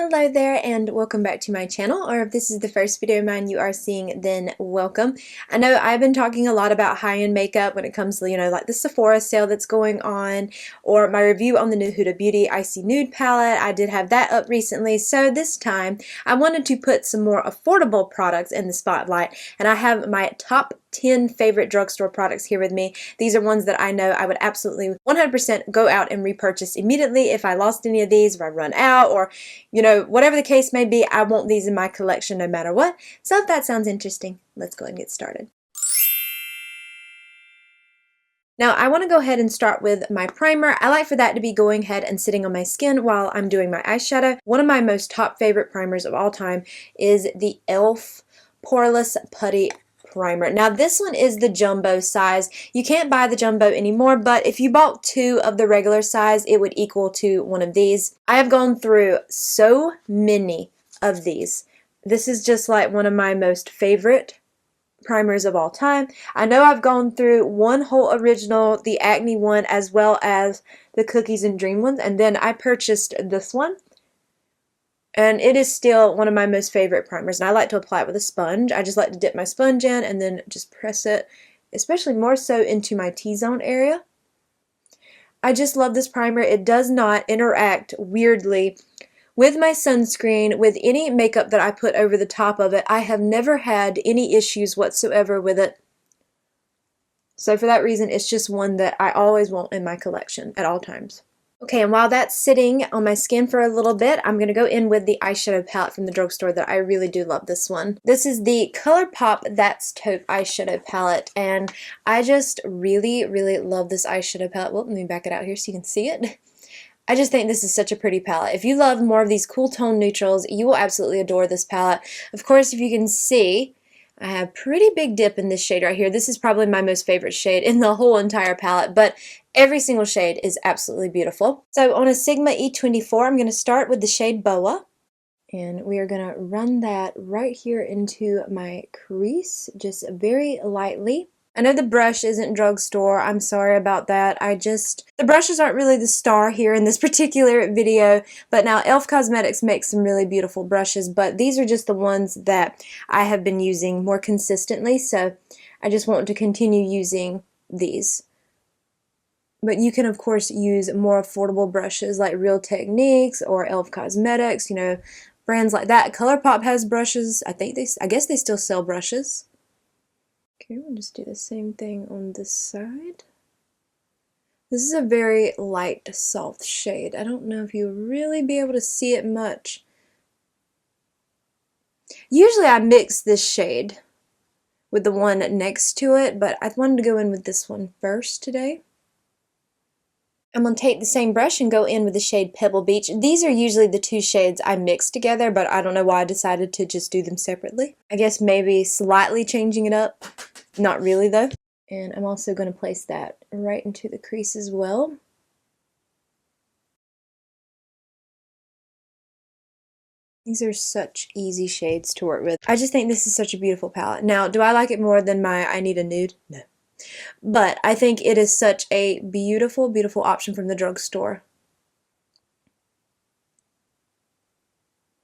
Hello there and welcome back to my channel, or if this is the first video of mine you are seeing, then welcome. I know I've been talking a lot about high-end makeup when it comes to, like the Sephora sale that's going on, or my review on the new Huda Beauty Icy Nude palette. I did have that up recently, so this time I wanted to put some more affordable products in the spotlight, and I have my top 10 favorite drugstore products here with me. These are ones that I know I would absolutely 100% go out and repurchase immediately if I lost any of these, or I run out, or whatever the case may be. I want these in my collection no matter what. So if that sounds interesting, let's go ahead and get started. Now I want to go ahead and start with my primer. I like for that to be going ahead and sitting on my skin while I'm doing my eyeshadow. One of my most top favorite primers of all time is the e.l.f. Poreless Putty Primer. Now this one is the jumbo size. You can't buy the jumbo anymore, but if you bought two of the regular size, it would equal to one of these. I have gone through so many of these. This is just like one of my most favorite primers of all time. I know I've gone through one whole original, the acne one, as well as the cookies and dream ones, and then I purchased this one. And it is still one of my most favorite primers, and I like to apply it with a sponge. I just like to dip my sponge in and then just press it, especially more so into my T-zone area. I just love this primer. It does not interact weirdly with my sunscreen, with any makeup that I put over the top of it. I have never had any issues whatsoever with it. So for that reason, it's just one that I always want in my collection at all times. Okay, and while that's sitting on my skin for a little bit, I'm going to go in with the eyeshadow palette from the drugstore that I really do love this one. This is the ColourPop That's Taupe eyeshadow palette, and I just really, really love this eyeshadow palette. Well, let me back it out here so you can see it. I just think this is such a pretty palette. If you love more of these cool tone neutrals, you will absolutely adore this palette. Of course, if you can see, I have a pretty big dip in this shade right here. This is probably my most favorite shade in the whole entire palette, but every single shade is absolutely beautiful. So on a Sigma E24, I'm going to start with the shade Boa, and we are going to run that right here into my crease, just very lightly. I know the brush isn't drugstore. I'm sorry about that. The brushes aren't really the star here in this particular video, but now e.l.f. Cosmetics makes some really beautiful brushes, but these are just the ones that I have been using more consistently, so I just want to continue using these. But you can, of course, use more affordable brushes like Real Techniques or e.l.f. Cosmetics, brands like that. ColourPop has brushes. I guess they still sell brushes. Okay, we'll just do the same thing on this side. This is a very light, soft shade. I don't know if you'll really be able to see it much. Usually I mix this shade with the one next to it, but I wanted to go in with this one first today. I'm going to take the same brush and go in with the shade Pebble Beach. These are usually the two shades I mix together, but I don't know why I decided to just do them separately. I guess maybe slightly changing it up. Not really though. And I'm also going to place that right into the crease as well. These are such easy shades to work with. I just think this is such a beautiful palette. Now, do I like it more than my I Need a Nude? No. But I think it is such a beautiful, beautiful option from the drugstore.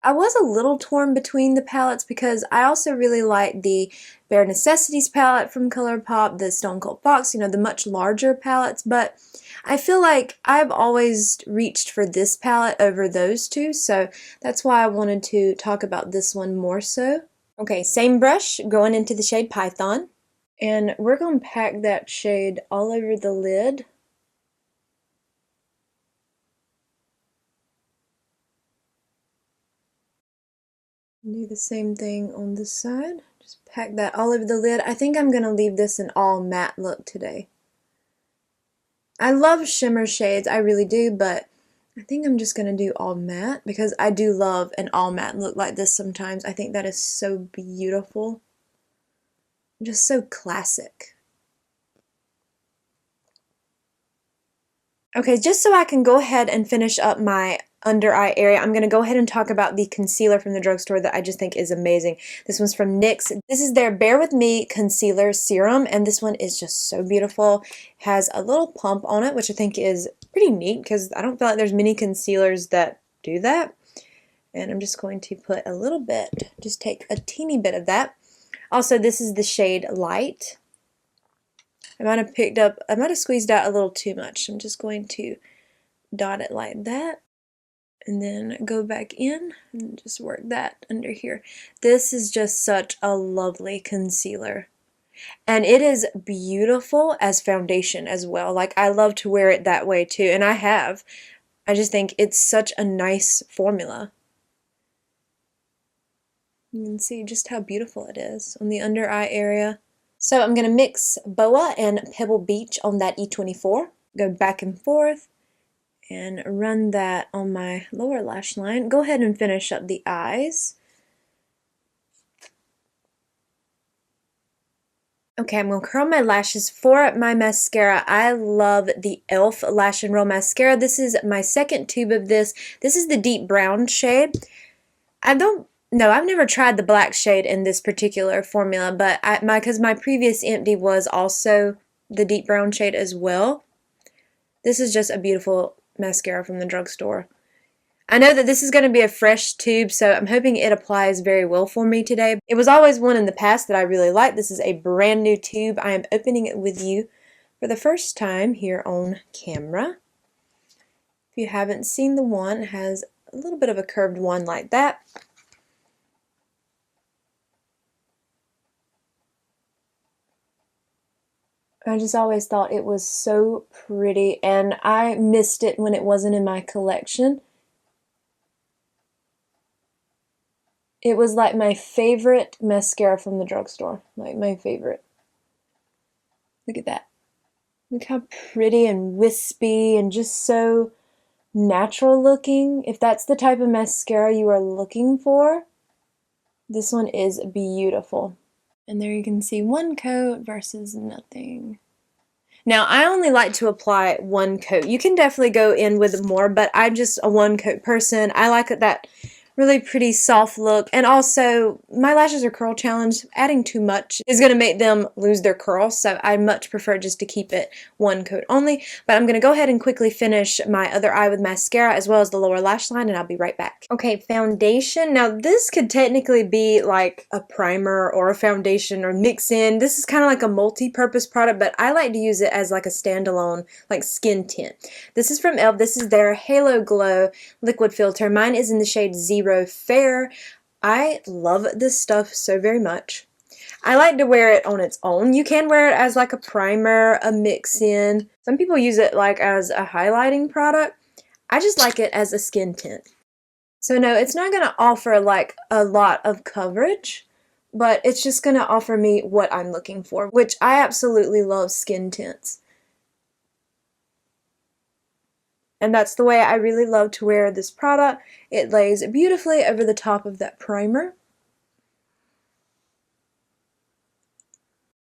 I was a little torn between the palettes because I also really like the Bare Necessities palette from ColourPop, the Stone Cold Fox, the much larger palettes, but I feel like I've always reached for this palette over those two, so that's why I wanted to talk about this one more so. Okay, same brush, going into the shade Python. And we're going to pack that shade all over the lid. Do the same thing on this side. Just pack that all over the lid. I think I'm going to leave this an all matte look today. I love shimmer shades, I really do, but I think I'm just going to do all matte because I do love an all matte look like this sometimes. I think that is so beautiful. Just so classic. Okay, just so I can go ahead and finish up my under eye area, I'm going to go ahead and talk about the concealer from the drugstore that I just think is amazing. This one's from NYX. This is their Bare With Me Concealer Serum, and this one is just so beautiful. It has a little pump on it, which I think is pretty neat because I don't feel like there's many concealers that do that. And I'm just going to put a little bit, just take a teeny bit of that. Also, this is the shade Light. I might have squeezed out a little too much. I'm just going to dot it like that. And then go back in and just work that under here. This is just such a lovely concealer. And it is beautiful as foundation as well. Like, I love to wear it that way too, and I have. I just think it's such a nice formula. You can see just how beautiful it is on the under eye area. So I'm going to mix Boa and Pebble Beach on that E24. Go back and forth and run that on my lower lash line. Go ahead and finish up the eyes. Okay, I'm going to curl my lashes for my mascara. I love the e.l.f. Lash and Roll Mascara. This is my second tube of this. This is the deep brown shade. I've never tried the black shade in this particular formula, but because my previous empty was also the deep brown shade as well. This is just a beautiful mascara from the drugstore. I know that this is going to be a fresh tube, so I'm hoping it applies very well for me today. It was always one in the past that I really liked. This is a brand new tube. I am opening it with you for the first time here on camera. If you haven't seen the one, it has a little bit of a curved one like that. I just always thought it was so pretty, and I missed it when it wasn't in my collection. It was like my favorite mascara from the drugstore. Like my favorite. Look at that. Look how pretty and wispy and just so natural looking. If that's the type of mascara you are looking for, this one is beautiful. And there you can see one coat versus nothing. Now, I only like to apply one coat. You can definitely go in with more, but I'm just a one coat person. I like that really pretty soft look, and also my lashes are curl challenged. Adding too much is going to make them lose their curl, so I much prefer just to keep it one coat only. But I'm going to go ahead and quickly finish my other eye with mascara as well as the lower lash line, and I'll be right back. Okay, foundation. Now this could technically be like a primer or a foundation or mix in. This is kind of like a multi-purpose product, but I like to use it as like a standalone like skin tint. This is from e.l.f. This is their Halo Glow liquid filter. Mine is in the shade Zero Fair. I love this stuff so very much. I like to wear it on its own. You can wear it as like a primer, a mix-in. Some people use it like as a highlighting product. I just like it as a skin tint. So no, it's not going to offer like a lot of coverage, but it's just going to offer me what I'm looking for, which I absolutely love skin tints. And that's the way I really love to wear this product. It lays beautifully over the top of that primer.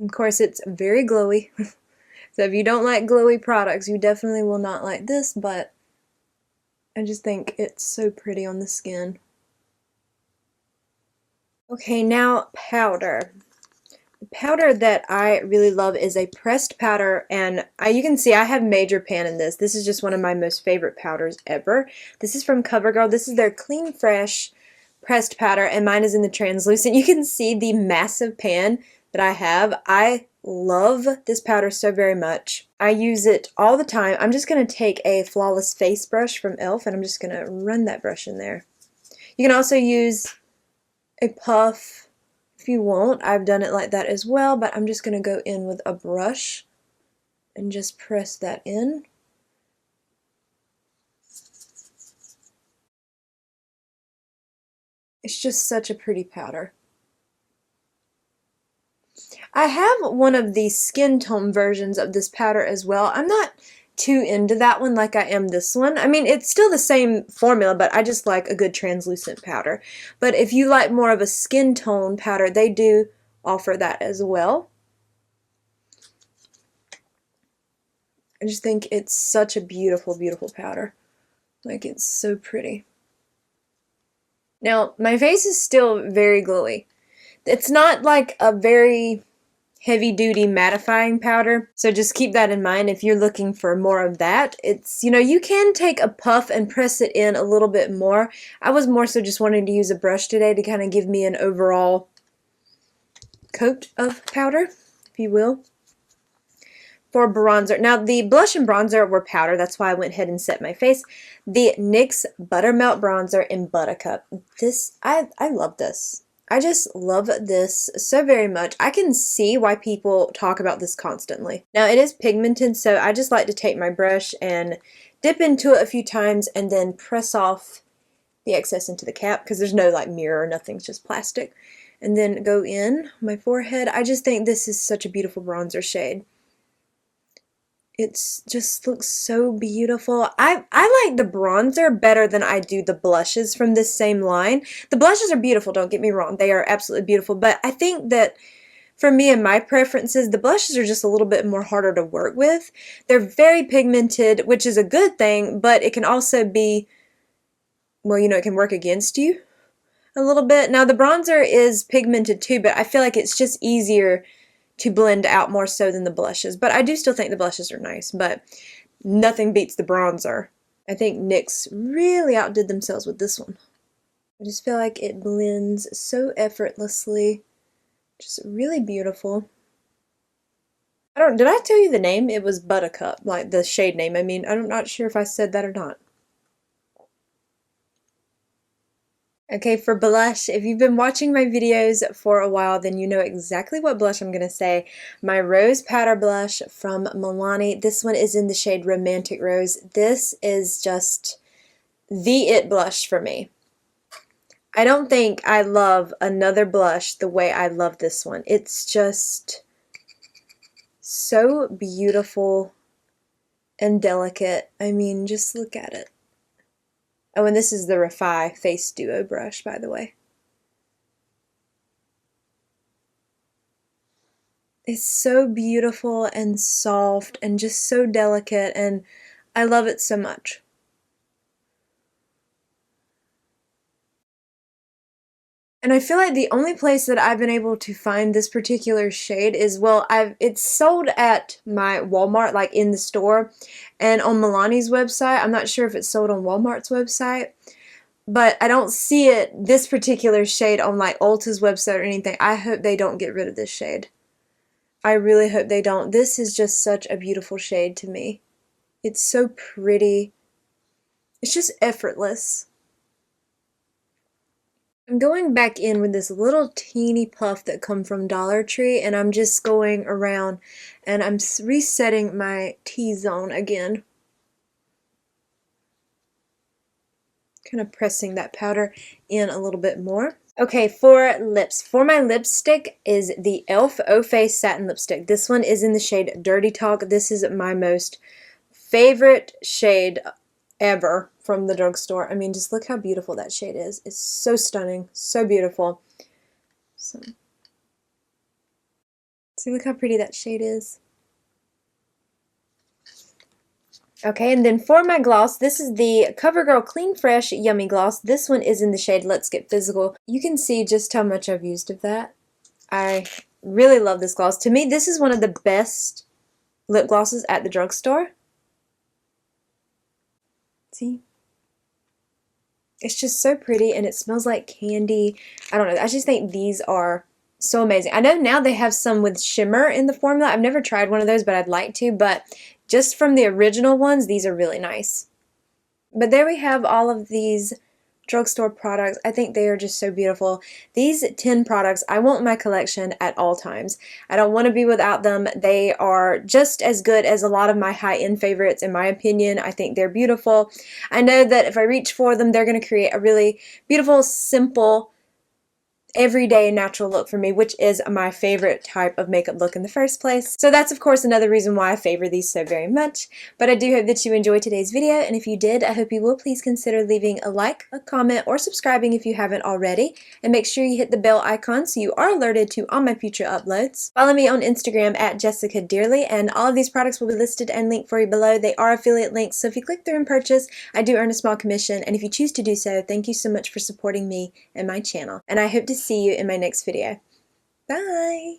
Of course, it's very glowy. So if you don't like glowy products, you definitely will not like this, but I just think it's so pretty on the skin. Okay, now powder. The powder that I really love is a pressed powder, and you can see I have major pan in this. This is just one of my most favorite powders ever. This is from CoverGirl. This is their Clean Fresh pressed powder, and mine is in the translucent. You can see the massive pan that I have. I love this powder so very much. I use it all the time. I'm just going to take a Flawless Face brush from e.l.f. and I'm just going to run that brush in there. You can also use a puff if you want. I've done it like that as well, but I'm just going to go in with a brush and just press that in. It's just such a pretty powder. I have one of the skin tone versions of this powder as well. I'm not too into that one like I am this one. I mean, it's still the same formula, but I just like a good translucent powder. But if you like more of a skin tone powder, they do offer that as well. I just think it's such a beautiful, beautiful powder. Like, it's so pretty. Now, my face is still very glowy. It's not like a very heavy-duty mattifying powder. So just keep that in mind if you're looking for more of that. It's, you know, you can take a puff and press it in a little bit more. I was more so just wanting to use a brush today to kind of give me an overall coat of powder, if you will. For bronzer. Now, the blush and bronzer were powder. That's why I went ahead and set my face. The NYX Buttermelt Bronzer in Buttercup. This, I love this. I just love this so very much. I can see why people talk about this constantly. Now, it is pigmented, so I just like to take my brush and dip into it a few times and then press off the excess into the cap because there's no like mirror or nothing. It's just plastic. And then go in my forehead. I just think this is such a beautiful bronzer shade. It's just looks so beautiful. I like the bronzer better than I do the blushes from this same line. The blushes are beautiful, don't get me wrong. They are absolutely beautiful. But I think that for me and my preferences, the blushes are just a little bit more harder to work with. They're very pigmented, which is a good thing, but it can also be, well, you know, it can work against you a little bit. Now, the bronzer is pigmented too, but I feel like it's just easier to blend out more so than the blushes. But I do still think the blushes are nice, but nothing beats the bronzer. I think NYX really outdid themselves with this one. I just feel like it blends so effortlessly. Just really beautiful. Did I tell you the name? It was Buttercup, like the shade name. I mean, I'm not sure if I said that or not. Okay, for blush, if you've been watching my videos for a while, then you know exactly what blush I'm going to say. My Rose Powder Blush from Milani. This one is in the shade Romantic Rose. This is just the it blush for me. I don't think I love another blush the way I love this one. It's just so beautiful and delicate. I mean, just look at it. Oh, and this is the Refi Face Duo brush, by the way. It's so beautiful and soft and just so delicate, and I love it so much. And I feel like the only place that I've been able to find this particular shade is, well, it's sold at my Walmart, like in the store, and on Milani's website. I'm not sure if it's sold on Walmart's website, but I don't see it, this particular shade, on like Ulta's website or anything. I hope they don't get rid of this shade. I really hope they don't. This is just such a beautiful shade to me. It's so pretty. It's just effortless. I'm going back in with this little teeny puff that come from Dollar Tree, and I'm just going around and I'm resetting my T-zone again. Kind of pressing that powder in a little bit more. Okay, for lips. For my lipstick is the e.l.f. O Face Satin Lipstick. This one is in the shade Dirty Talk. This is my most favorite shade ever from the drugstore. I mean, just look how beautiful that shade is. It's so stunning, so beautiful. So, see, look how pretty that shade is. Okay, and then for my gloss, this is the CoverGirl Clean Fresh Yummy Gloss. This one is in the shade Let's Get Physical. You can see just how much I've used of that. I really love this gloss. To me, this is one of the best lip glosses at the drugstore. See? It's just so pretty, and it smells like candy. I don't know. I just think these are so amazing. I know now they have some with shimmer in the formula. I've never tried one of those, but I'd like to. But just from the original ones, these are really nice. But there we have all of these drugstore products. I think they are just so beautiful. These 10 products I want in my collection at all times. I don't want to be without them. They are just as good as a lot of my high-end favorites, in my opinion. I think they're beautiful. I know that if I reach for them, they're going to create a really beautiful, simple, everyday natural look for me, which is my favorite type of makeup look in the first place. So that's of course another reason why I favor these so very much. But I do hope that you enjoyed today's video, and if you did, I hope you will please consider leaving a like, a comment, or subscribing if you haven't already, and make sure you hit the bell icon so you are alerted to all my future uploads. Follow me on Instagram at jessicadeerly, and all of these products will be listed and linked for you below. They are affiliate links, so if you click through and purchase, I do earn a small commission, and if you choose to do so, thank you so much for supporting me and my channel, and I hope to see you in my next video. Bye!